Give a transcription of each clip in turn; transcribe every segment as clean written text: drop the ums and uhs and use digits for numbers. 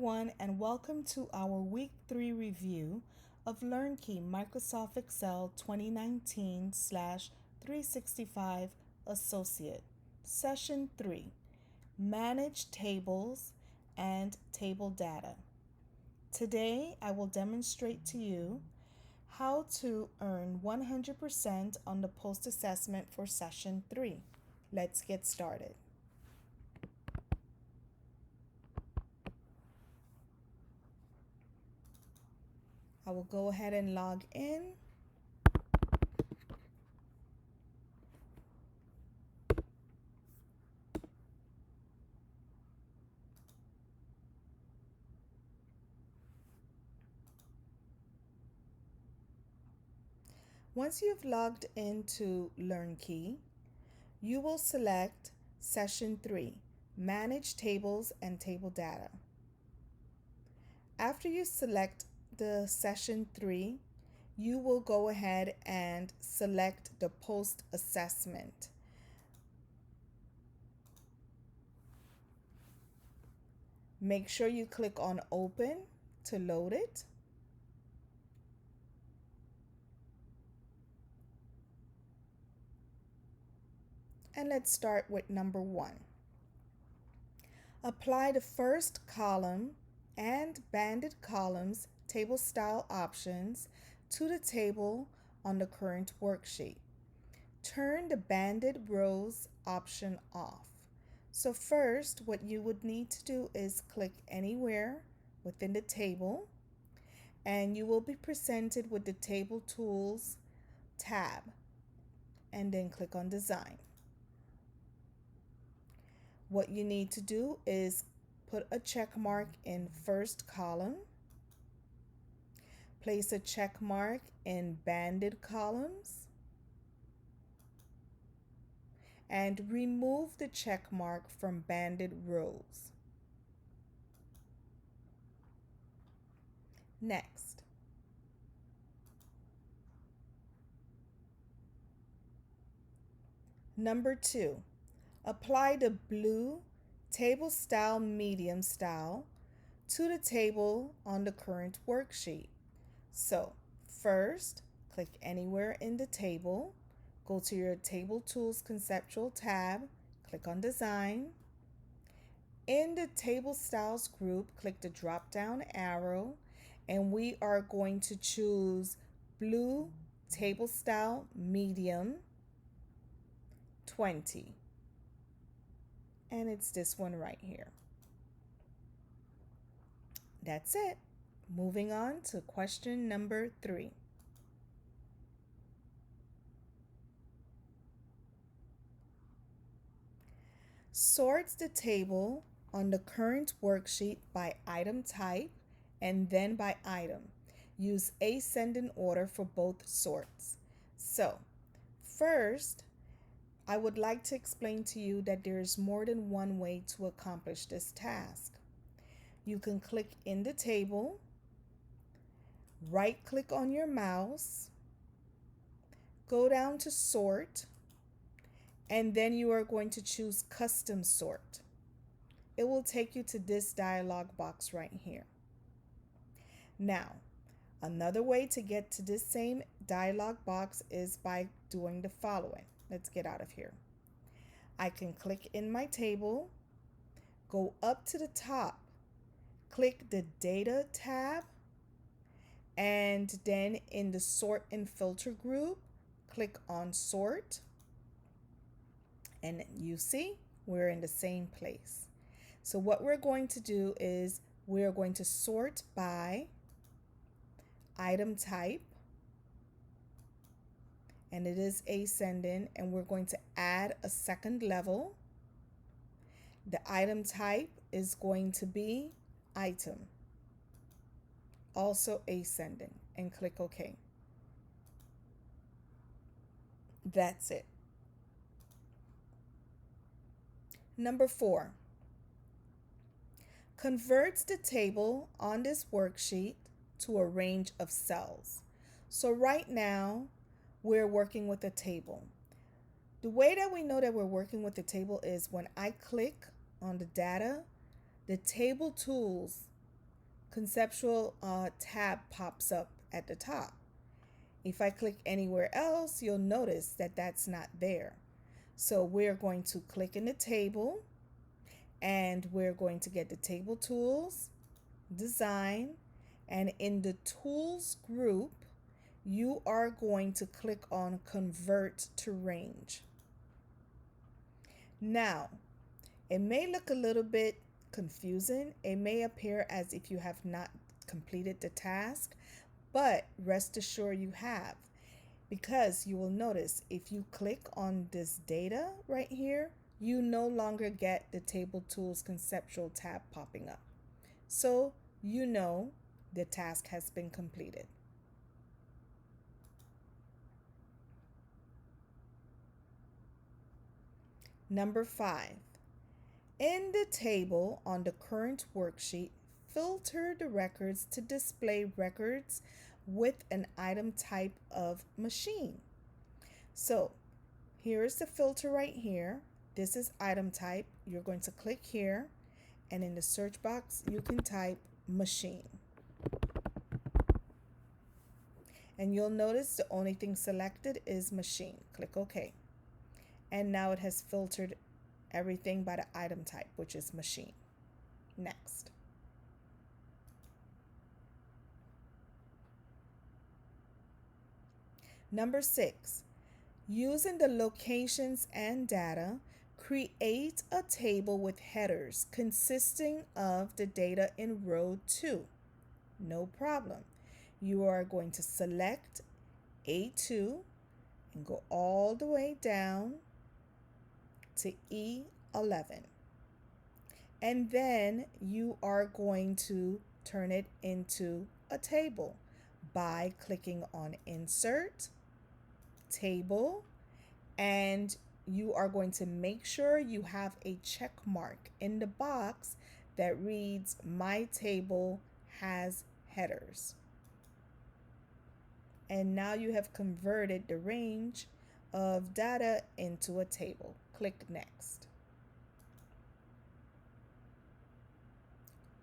everyone, and welcome to our Week 3 review of LearnKey Microsoft Excel 2019/365 Associate, Session 3, Manage Tables and Table Data. Today, I will demonstrate to you how to earn 100% on the post-assessment for Session 3. Let's get started. I will go ahead and log in. Once you've logged into LearnKey, you will select Session 3, Manage Tables and Table Data. After you select the Session 3, you will go ahead and select the Post Assessment. Make sure you click on Open to load it. And let's start with number 1. Apply the first column and banded columns table style options to the table on the current worksheet. Turn the banded rows option off. So first, what you would need to do is click anywhere within the table, and you will be presented with the Table Tools tab, and then click on Design. What you need to do is put a check mark in first column, place a check mark in banded columns, and remove the check mark from banded rows. Next, number 2, apply the blue Table Style Medium Style to the table on the current worksheet. So first, click anywhere in the table, go to your Table Tools Conceptual tab, click on Design. In the Table Styles group, click the drop-down arrow, and we are going to choose Blue Table Style Medium 20. And it's this one right here. That's it. Moving on to question number 3. Sort the table on the current worksheet by item type and then by item. Use ascending order for both sorts. So, first, I would like to explain to you that there is more than one way to accomplish this task. You can click in the table, right-click on your mouse, go down to Sort, and then you are going to choose Custom Sort. It will take you to this dialog box right here. Now, another way to get to this same dialog box is by doing the following. Let's get out of here. I can click in my table, go up to the top, click the Data tab, and then in the Sort and Filter group, click on Sort, and you see we're in the same place. So what we're going to do is we're going to sort by item type, and it is ascending, and we're going to add a second level. The item type is going to be item, also ascending, and click OK. That's it. Number 4, converts the table on this worksheet to a range of cells. So right now, we're working with a table. The way that we know that we're working with the table is when I click on the data, the table tools conceptual tab pops up at the top. If I click anywhere else, you'll notice that that's not there. So we're going to click in the table, and we're going to get the table tools, design, and in the tools group, you are going to click on convert to range. Now, it may look a little bit confusing. It may appear as if you have not completed the task, but rest assured you have, because you will notice if you click on this data right here, you no longer get the table tools conceptual tab popping up. So you know the task has been completed. Number 5, in the table on the current worksheet, filter the records to display records with an item type of machine. So here's the filter right here. This is item type. You're going to click here, and in the search box, you can type machine. And you'll notice the only thing selected is machine. Click OK. And now it has filtered everything by the item type, which is machine. Next. Number 6, using the locations and data, create a table with headers consisting of the data in row 2. No problem. You are going to select A2 and go all the way down to E11. And then you are going to turn it into a table by clicking on Insert, Table, and you are going to make sure you have a check mark in the box that reads My Table Has Headers. And now you have converted the range of data into a table. Click Next.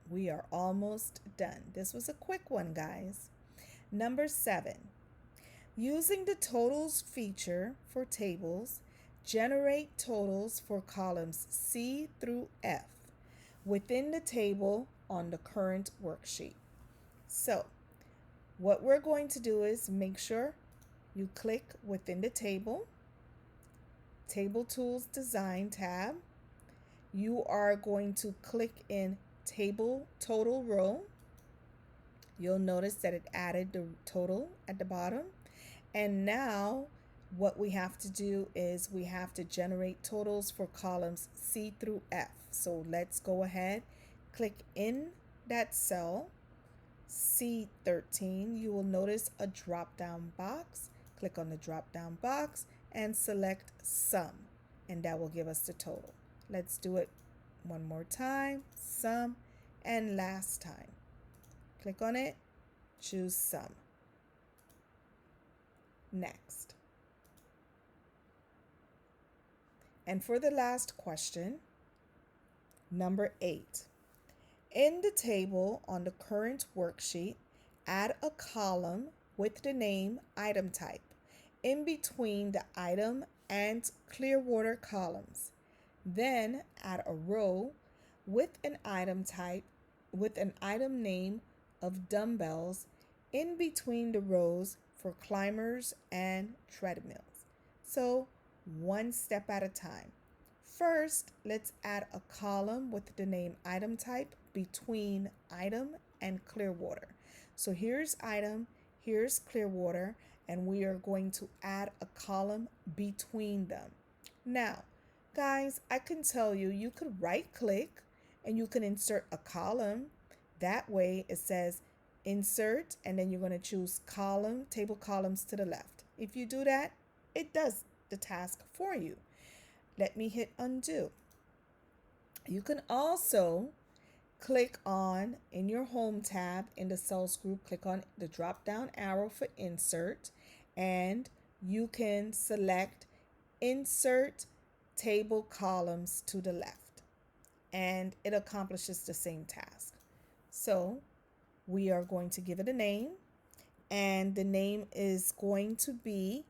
We are almost done. This was a quick one, guys. Number 7, using the totals feature for tables, generate totals for columns C through F within the table on the current worksheet. So what we're going to do is make sure you click within the table, Table Tools Design tab. You are going to click in Table Total Row. You'll notice that it added the total at the bottom. And now what we have to do is we have to generate totals for columns C through F. So let's go ahead, click in that cell, C13. You will notice a drop-down box. Click on the drop-down box and select Sum, and that will give us the total. Let's do it one more time, Sum, and last time. Click on it, choose Sum. Next. And for the last question, number 8. In the table on the current worksheet, add a column with the name item type in between the item and Clearwater columns. Then add a row with an item type with an item name of dumbbells in between the rows for climbers and treadmills. So one step at a time. First, let's add a column with the name item type between item and Clearwater. So here's item, here's Clearwater, and we are going to add a column between them. Now, guys, I can tell you, you could right click and you can insert a column. That way it says insert, and then you're going to choose column, table columns to the left. If you do that, it does the task for you. Let me hit undo. You can also click on, in your home tab in the cells group, click on the drop down arrow for insert, and you can select insert table columns to the left, and it accomplishes the same task. So we are going to give it a name, and the name is going to be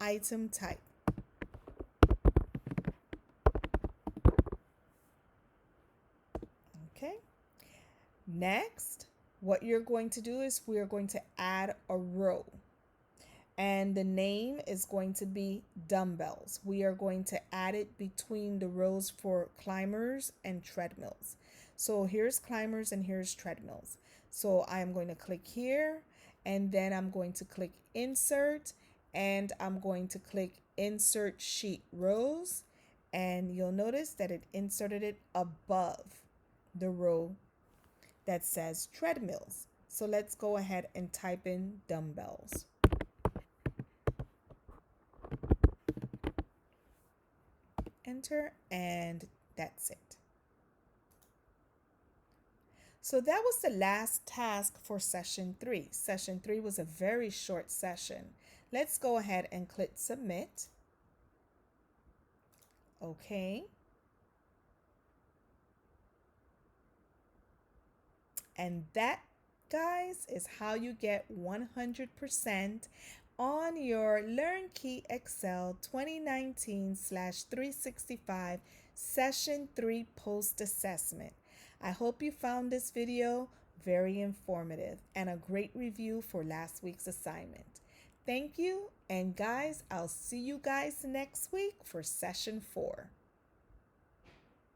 item type. Okay. Next, what you're going to do is we're going to add a row, and the name is going to be dumbbells. We are going to add it between the rows for climbers and treadmills. So here's climbers and here's treadmills. So I'm going to click here, and then I'm going to click insert, and I'm going to click insert sheet rows, and you'll notice that it inserted it above the row that says treadmills. So let's go ahead and type in dumbbells. Enter, and that's it. So that was the last task for session 3. Session 3 was a very short session. Let's go ahead and click submit. Okay. And that, guys, is how you get 100% on your LearnKey Excel 2019/365 Session 3 Post Assessment. I hope you found this video very informative and a great review for last week's assignment. Thank you, and guys, I'll see you guys next week for Session 4.